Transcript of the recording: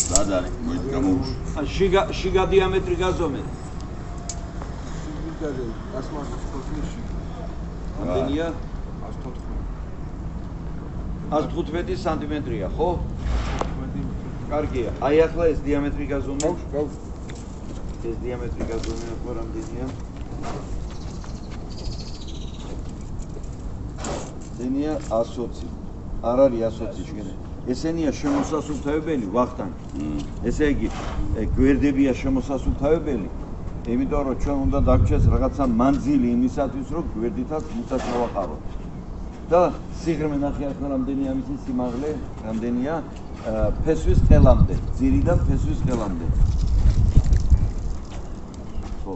სად არის? მოიდგამოუშვი. შიგა დიამეტრი გაზომეთ. რამდენია? 115 სანტიმეტრია, ხო? კარგია. აი ახლა ეს დიამეტრი გაზომეთ. ეს დიამეტრი გაზომე ახლა რამდენია? დენია 120. არ არის 120 შეგე. ესენია შემოსასუფთავებელი ვახტანგ. ესე იგი, გვერდებია შემოსასუფთავებელი. იმიტომ რომ ჩვენ უნდა დაგვრჩეს რაღაცა მანძილი იმისათვის, რომ გვერდითაც მუცას მოვაყაროთ. და სიღრმე ნახე ახლა რამდენია მისი სიმაღლე, რამდენია ფესვის ხელამდე, ძირიდან ფესვის ხელამდე. ხო.